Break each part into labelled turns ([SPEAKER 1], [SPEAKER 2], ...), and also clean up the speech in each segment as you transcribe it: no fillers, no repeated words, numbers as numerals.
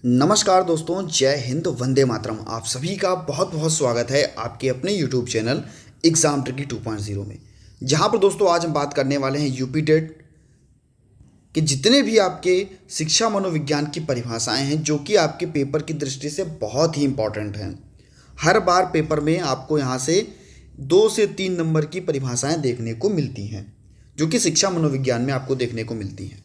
[SPEAKER 1] नमस्कार दोस्तों, जय हिंद, वंदे मातरम। आप सभी का बहुत बहुत स्वागत है आपके अपने यूट्यूब चैनल एग्जाम ट्रिकी 2.0 में, जहां पर दोस्तों आज हम बात करने वाले हैं यूपी टेट के जितने भी आपके शिक्षा मनोविज्ञान की परिभाषाएं हैं, जो कि आपके पेपर की दृष्टि से बहुत ही इंपॉर्टेंट हैं। हर बार पेपर में आपको यहाँ से 2 से 3 नंबर की परिभाषाएं देखने को मिलती हैं, जो कि शिक्षा मनोविज्ञान में आपको देखने को मिलती हैं।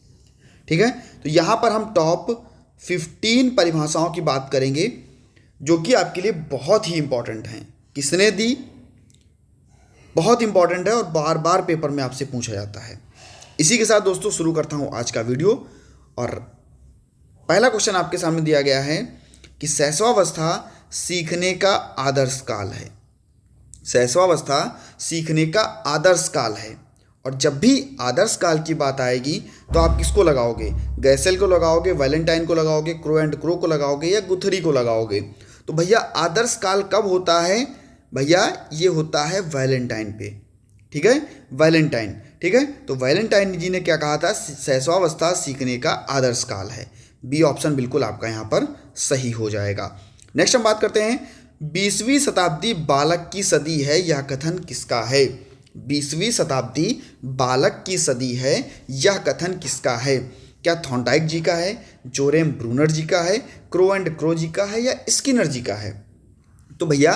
[SPEAKER 1] ठीक है, तो यहाँ पर हम टॉप 15 परिभाषाओं की बात करेंगे, जो कि आपके लिए बहुत ही इंपॉर्टेंट हैं। किसने दी, बहुत इंपॉर्टेंट है और बार बार पेपर में आपसे पूछा जाता है। इसी के साथ दोस्तों शुरू करता हूं आज का वीडियो। और पहला क्वेश्चन आपके सामने दिया गया है कि शैशवावस्था सीखने का आदर्श काल है। शैशवावस्था सीखने का आदर्श काल है, और जब भी आदर्श काल की बात आएगी तो आप किसको लगाओगे? गैसेल को लगाओगे, वैलेंटाइन को लगाओगे, क्रो एंड क्रो को लगाओगे, या गुथरी को लगाओगे? तो भैया आदर्श काल कब होता है? भैया ये होता है वैलेंटाइन पे। ठीक है, वैलेंटाइन। ठीक है, तो वैलेंटाइन जी ने क्या कहा था? शैशवावस्था सीखने का आदर्श काल है। बी ऑप्शन बिल्कुल आपका यहाँ पर सही हो जाएगा। नेक्स्ट हम बात करते हैं, 20वीं शताब्दी बालक की सदी है, यह कथन किसका है? 20वीं शताब्दी बालक की सदी है, यह कथन किसका है? क्या थॉर्नडाइक जी का है, जोरेम ब्रूनर जी का है, क्रो एंड क्रो जी का है, या स्किनर जी का है? तो भैया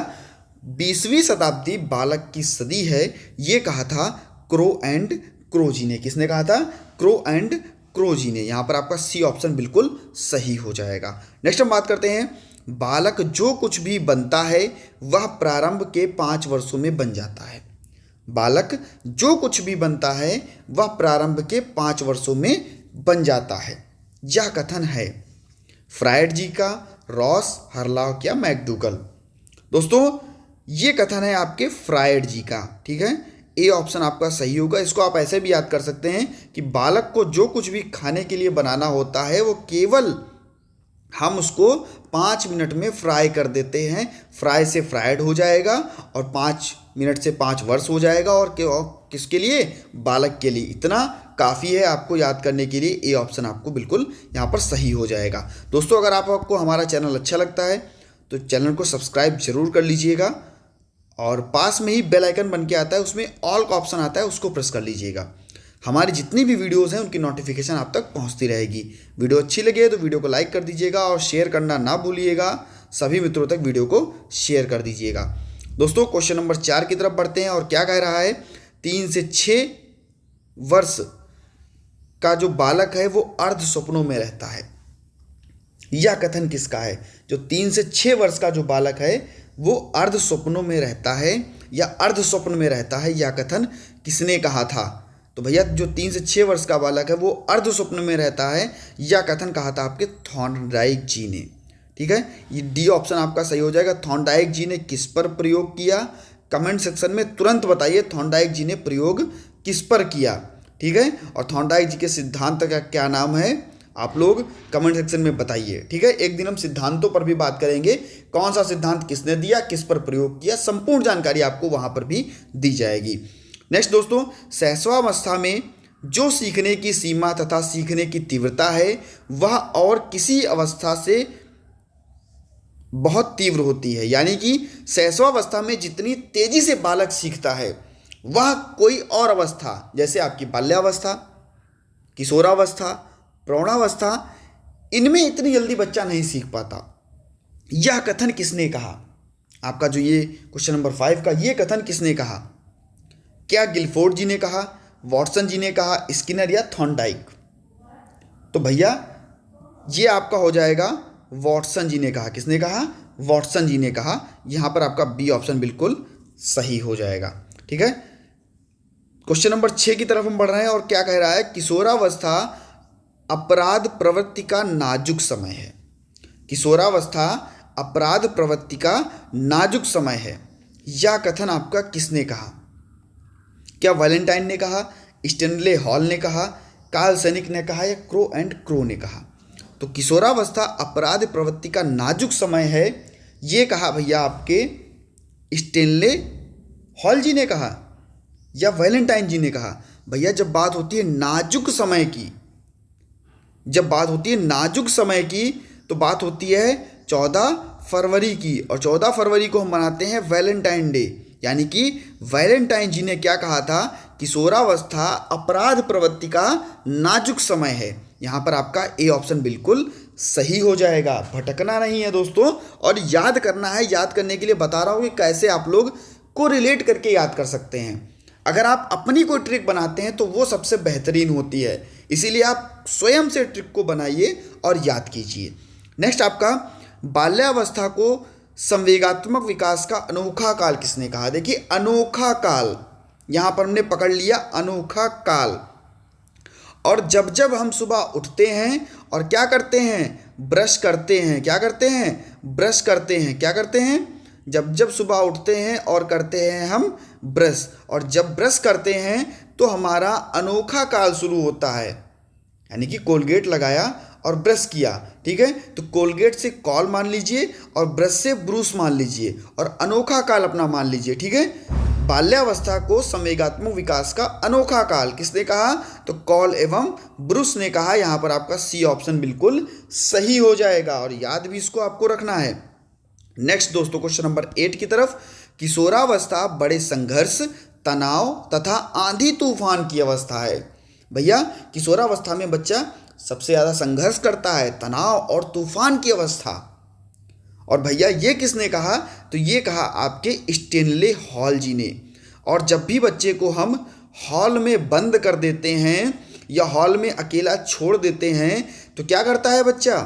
[SPEAKER 1] 20वीं शताब्दी बालक की सदी है, ये कहा था क्रो एंड क्रो जी ने। किसने कहा था? क्रो एंड क्रो जी ने। यहाँ पर आपका सी ऑप्शन बिल्कुल सही हो जाएगा। नेक्स्ट हम बात करते हैं, बालक जो कुछ भी बनता है वह प्रारंभ के 5 वर्षों में बन जाता है। बालक जो कुछ भी बनता है वह प्रारंभ के 5 वर्षों में बन जाता है, यह कथन है फ्रायड जी का, रॉस, हरलॉक या मैकडूगल? दोस्तों ये कथन है आपके फ्रायड जी का। ठीक है, ए ऑप्शन आपका सही होगा। इसको आप ऐसे भी याद कर सकते हैं कि बालक को जो कुछ भी खाने के लिए बनाना होता है वो केवल हम उसको 5 मिनट में फ्राई कर देते हैं। फ्राई से फ्राइड हो जाएगा और 5 मिनट से 5 वर्ष हो जाएगा। और किसके लिए? बालक के लिए। इतना काफ़ी है आपको याद करने के लिए। ए ऑप्शन आपको बिल्कुल यहाँ पर सही हो जाएगा। दोस्तों अगर आपको हमारा चैनल अच्छा लगता है तो चैनल को सब्सक्राइब जरूर कर लीजिएगा, और पास में ही बेल आइकन बन के आता है, उसमें ऑल का ऑप्शन आता है, उसको प्रेस कर लीजिएगा। हमारी जितनी भी वीडियोस हैं उनकी नोटिफिकेशन आप तक पहुंचती रहेगी। वीडियो अच्छी लगे तो वीडियो को लाइक कर दीजिएगा और शेयर करना ना भूलिएगा। सभी मित्रों तक वीडियो को शेयर कर दीजिएगा। दोस्तों क्वेश्चन नंबर 4 की तरफ बढ़ते हैं, और क्या कह रहा है? 3 से 6 वर्ष का जो बालक है वो अर्ध स्वप्नों में रहता है, यह कथन किसका है? जो 3 से 6 वर्ष का जो बालक है वो अर्ध स्वप्नों में रहता है या अर्ध स्वप्न में रहता है, यह कथन किसने कहा था? तो भैया जो 3 से 6 वर्ष का बालक है वो अर्ध स्वप्न में रहता है, यह कथन कहा था आपके थॉर्नडाइक जी ने। ठीक है, ये डी ऑप्शन आपका सही हो जाएगा। थॉर्नडाइक जी ने किस पर प्रयोग किया? कमेंट सेक्शन में तुरंत बताइए थॉर्नडाइक जी ने प्रयोग किस पर किया। ठीक है, और थॉर्नडाइक जी के सिद्धांत का क्या नाम है? आप लोग कमेंट सेक्शन में बताइए। ठीक है, एक दिन हम सिद्धांतों पर भी बात करेंगे, कौन सा सिद्धांत किसने दिया, किस पर प्रयोग किया, संपूर्ण जानकारी आपको वहां पर भी दी जाएगी। नेक्स्ट दोस्तों, शैशवावस्था में जो सीखने की सीमा तथा सीखने की तीव्रता है वह और किसी अवस्था से बहुत तीव्र होती है। यानी कि शैशवावस्था में जितनी तेजी से बालक सीखता है वह कोई और अवस्था, जैसे आपकी बाल्यावस्था, किशोरावस्था, प्रौढ़ावस्था, इनमें इतनी जल्दी बच्चा नहीं सीख पाता। यह कथन किसने कहा? आपका जो ये क्वेश्चन नंबर 5 का ये कथन किसने कहा? क्या गिलफोर्ड जी ने कहा, वॉटसन जी ने कहा, स्किनर या थॉर्नडाइक? तो भैया ये आपका हो जाएगा वॉटसन जी ने कहा। किसने कहा? वॉटसन जी ने कहा। यहां पर आपका बी ऑप्शन बिल्कुल सही हो जाएगा। ठीक है, क्वेश्चन नंबर 6 की तरफ हम बढ़ रहे हैं, और क्या कह रहा है? किशोरावस्था अपराध प्रवृत्ति का नाजुक समय है। किशोरावस्था अपराध प्रवृत्ति का नाजुक समय है, यह कथन आपका किसने कहा? क्या वैलेंटाइन ने कहा, स्टैनले हॉल ने कहा, कार्ल सैनिक ने कहा, या क्रो एंड क्रो ने कहा? तो किशोरावस्था अपराध प्रवृत्ति का नाजुक समय है, ये कहा भैया आपके स्टैनले हॉल जी ने कहा या वैलेंटाइन जी ने कहा? भैया जब बात होती है नाजुक समय की, जब बात होती है नाजुक समय की, तो बात होती है 14 फरवरी की, और 14 फरवरी को हम मनाते हैं वैलेंटाइन डे। यानी कि वैलेंटाइन जी ने क्या कहा था, किशोरावस्था अपराध प्रवृत्ति का नाजुक समय है। यहाँ पर आपका ए ऑप्शन बिल्कुल सही हो जाएगा, भटकना नहीं है दोस्तों, और याद करना है। याद करने के लिए बता रहा हूँ कि कैसे आप लोग को रिलेट करके याद कर सकते हैं। अगर आप अपनी कोई ट्रिक बनाते हैं तो वो सबसे बेहतरीन होती है, इसीलिए आप स्वयं से ट्रिक को बनाइए और याद कीजिए। नेक्स्ट आपका बाल्यावस्था को संवेगात्मक विकास का अनोखा काल किसने कहा। देखिए अनोखा काल, यहाँ पर हमने पकड़ लिया अनोखा काल। और जब जब हम सुबह उठते हैं और क्या करते हैं, ब्रश करते हैं, क्या करते हैं, ब्रश करते हैं, क्या करते हैं, जब जब सुबह उठते हैं और करते हैं हम ब्रश, और जब ब्रश करते हैं तो हमारा अनोखा काल शुरू होता है। यानी कि कोलगेट लगाया और ब्रश किया, ठीक है, तो कोलगेट से कॉल मान लीजिए और ब्रश से ब्रूस मान लीजिए और अनोखा काल अपना मान लीजिए, ठीक है। बाल्यावस्था को संवेगात्मक विकास का अनोखा काल किसने कहा, तो कॉल एवं ब्रूस ने कहा। यहाँ पर आपका सी ऑप्शन बिल्कुल सही हो जाएगा, और याद भी इसको आपको रखना है। नेक्स्ट दोस्तों क्वेश्चन नंबर 8 की तरफ, किशोरावस्था बड़े संघर्ष, तनाव तथा आंधी तूफान की अवस्था है। भैया किशोरावस्था में बच्चा सबसे ज़्यादा संघर्ष करता है, तनाव और तूफान की अवस्था। और भैया ये किसने कहा, तो ये कहा आपके स्टेनले हॉल जी ने। और जब भी बच्चे को हम हॉल में बंद कर देते हैं या हॉल में अकेला छोड़ देते हैं तो क्या करता है बच्चा,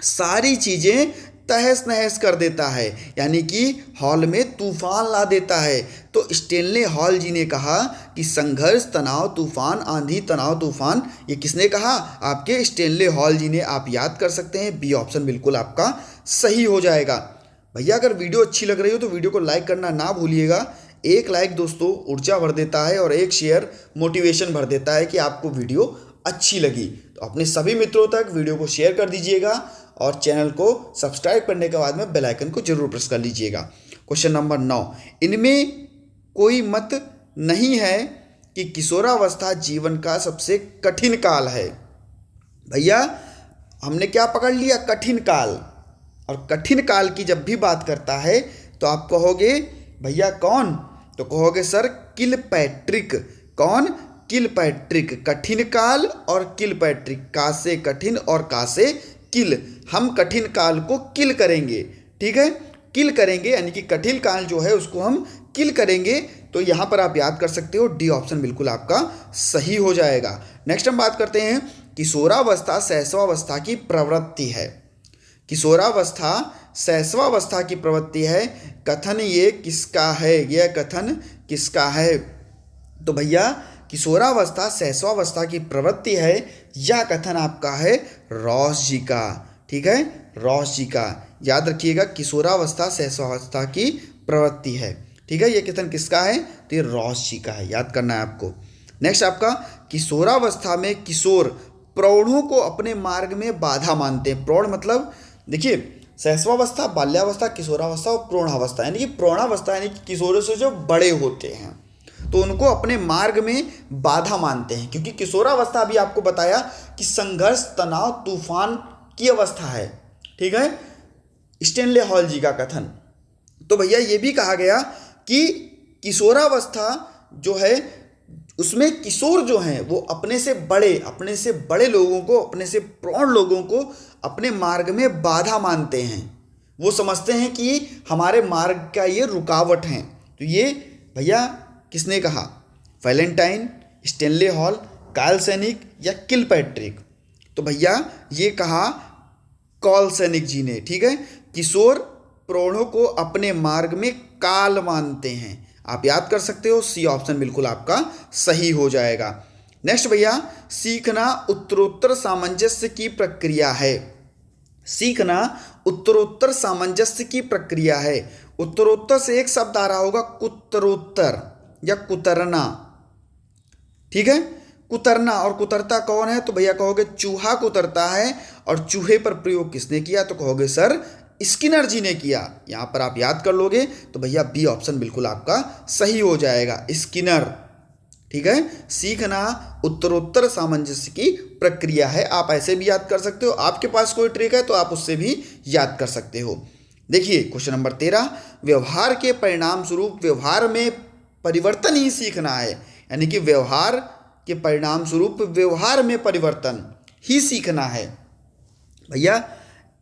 [SPEAKER 1] सारी चीज़ें तहस नहस कर देता है, यानी कि हॉल में तूफान ला देता है। तो स्टेनले हॉल जी ने कहा कि संघर्ष, तनाव, तूफान, आंधी, तनाव, तूफान, ये किसने कहा, आपके स्टेनले हॉल जी ने। आप याद कर सकते हैं, बी ऑप्शन बिल्कुल आपका सही हो जाएगा। भैया अगर वीडियो अच्छी लग रही हो तो वीडियो को लाइक करना ना भूलिएगा। एक लाइक दोस्तों ऊर्जा भर देता है और एक शेयर मोटिवेशन भर देता है कि आपको वीडियो अच्छी लगी। तो अपने सभी मित्रों तक वीडियो को शेयर कर दीजिएगा और चैनल को सब्सक्राइब करने के बाद में बेल आइकन को जरूर प्रेस कर लीजिएगा। क्वेश्चन नंबर 9, इनमें कोई मत नहीं है कि किशोरावस्था जीवन का सबसे कठिन काल है। भैया हमने क्या पकड़ लिया, कठिन काल। और कठिन काल की जब भी बात करता है तो आप कहोगे भैया कौन, तो कहोगे सर किलपैट्रिक। कौन, किलपैट्रिक। कठिन काल और किलपैट्रिक, का से कठिन और का से किल। हम कठिन काल को किल करेंगे, ठीक है, किल करेंगे, यानी कि कठिन काल जो है उसको हम किल करेंगे। तो यहाँ पर आप याद कर सकते हो, डी ऑप्शन बिल्कुल आपका सही हो जाएगा। नेक्स्ट हम बात करते हैं, किशोरावस्था शैशवावस्था की प्रवृत्ति है। किशोरावस्था शैशवावस्था की प्रवृत्ति है। कथन ये किसका है, यह कथन किसका है, तो भैया किशोरावस्था शैशवावस्था की प्रवृत्ति है, यह कथन आपका है रॉस जी का, ठीक है, रॉस जी का। याद रखिएगा, किशोरावस्था शैशवावस्था की प्रवृत्ति है, ठीक है, यह कथन किसका है, तो ये रॉस जी का है, याद करना है आपको। नेक्स्ट आपका, किशोरावस्था में किशोर प्रौढ़ों को अपने मार्ग में बाधा मानते हैं। प्रौढ़ मतलब देखिए, शैशवावस्था, बाल्यावस्था, किशोरावस्था और प्रौढ़ावस्था, यानी कि प्रौढ़ावस्था यानी कि किशोरों से जो बड़े होते हैं तो उनको अपने मार्ग में बाधा मानते हैं, क्योंकि किशोरावस्था भी आपको बताया कि संघर्ष, तनाव, तूफान की अवस्था है, ठीक है, स्टेनले हॉल जी का कथन। तो भैया ये भी कहा गया कि किशोरावस्था जो है उसमें किशोर जो हैं वो अपने से बड़े लोगों को, अपने से प्रौढ़ लोगों को अपने मार्ग में बाधा मानते हैं। वो समझते हैं कि हमारे मार्ग का ये रुकावट हैं। तो ये भैया किसने कहा, वैलेंटाइन, स्टेनले हॉल, कार्ल सैनिक या किलपैट्रिक, तो भैया ये कहा कार्ल सैनिक जी ने, ठीक है। किशोर प्रौढ़ों को अपने मार्ग में काल मानते हैं, आप याद कर सकते हो, सी ऑप्शन बिल्कुल आपका सही हो जाएगा। नेक्स्ट भैया, सीखना उत्तरोत्तर सामंजस्य की प्रक्रिया है। सीखना उत्तरोत्तर सामंजस्य की प्रक्रिया है। उत्तरोत्तर से एक शब्द आ रहा होगा कुत्तरोत्तर या कुतरना, ठीक है, कुतरना। और कुतरता कौन है, तो भैया कहोगे चूहा कुतरता है। और चूहे पर प्रयोग किसने किया, तो कहोगे सर स्किनर जी ने किया। यहाँ पर आप याद कर लोगे तो भैया बी ऑप्शन बिल्कुल आपका सही हो जाएगा, स्किनर। ठीक है। सीखना उत्तरोत्तर सामंजस्य की प्रक्रिया है। आप ऐसे भी याद कर सकते हो, आपके पास कोई ट्रिक है तो आप उससे भी याद कर सकते हो। देखिए क्वेश्चन नंबर 13, व्यवहार के परिणाम स्वरूप व्यवहार में परिवर्तन ही सीखना है। यानी कि व्यवहार के परिणाम स्वरूप व्यवहार में परिवर्तन ही सीखना है। भैया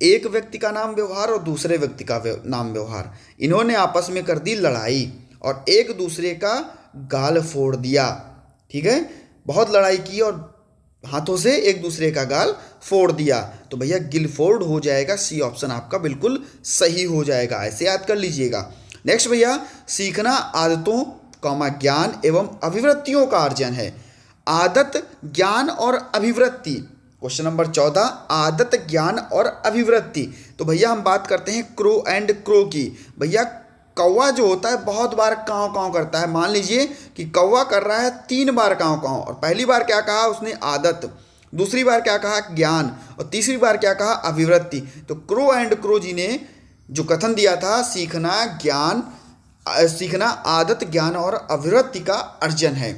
[SPEAKER 1] एक व्यक्ति का नाम व्यवहार और दूसरे व्यक्ति का नाम व्यवहार, इन्होंने आपस में कर दी लड़ाई और एक दूसरे का गाल फोड़ दिया। ठीक है, बहुत लड़ाई की और हाथों से एक दूसरे का गाल फोड़ दिया, तो भैया गिलफोर्ड हो जाएगा। सी ऑप्शन आपका बिल्कुल सही हो जाएगा, ऐसे याद कर लीजिएगा। नेक्स्ट भैया, सीखना आदतों ज्ञान एवं अभिवृत्तियों का अर्जन है। आदत, ज्ञान और अभिवृत्ति। क्वेश्चन नंबर 14, आदत, ज्ञान और अभिवृत्ति। तो भैया हम बात करते हैं क्रो एंड क्रो की। भैया कौवा जो होता है बहुत बार काँव काँव करता है। मान लीजिए कि कौवा कर रहा है 3 बार काँव काँव, और पहली बार क्या कहा उसने, आदत, दूसरी बार क्या कहा, ज्ञान, और तीसरी बार क्या कहा, अभिवृत्ति। तो क्रो एंड क्रो जी ने जो कथन दिया था, सीखना आदत, ज्ञान और अभिवृत्ति का अर्जन है।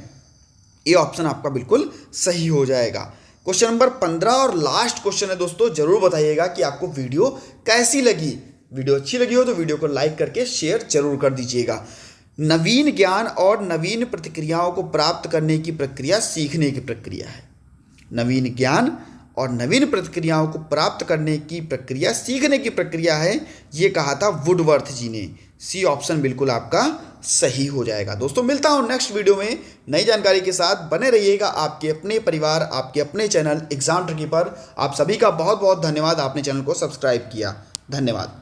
[SPEAKER 1] ये ऑप्शन आपका बिल्कुल सही हो जाएगा। क्वेश्चन नंबर 15 और लास्ट क्वेश्चन है दोस्तों, जरूर बताइएगा कि आपको वीडियो कैसी लगी। वीडियो अच्छी लगी हो तो वीडियो को लाइक करके शेयर जरूर कर दीजिएगा। नवीन ज्ञान और नवीन प्रतिक्रियाओं को प्राप्त करने की प्रक्रिया सीखने की प्रक्रिया है। नवीन ज्ञान और नवीन प्रतिक्रियाओं को प्राप्त करने की प्रक्रिया सीखने की प्रक्रिया है, ये कहा था वुडवर्थ जी ने। सी ऑप्शन बिल्कुल आपका सही हो जाएगा। दोस्तों मिलता हूँ नेक्स्ट वीडियो में नई जानकारी के साथ। बने रहिएगा आपके अपने परिवार, आपके अपने चैनल एग्जाम ट्रिकी पर। आप सभी का बहुत बहुत धन्यवाद, आपने चैनल को सब्सक्राइब किया। धन्यवाद।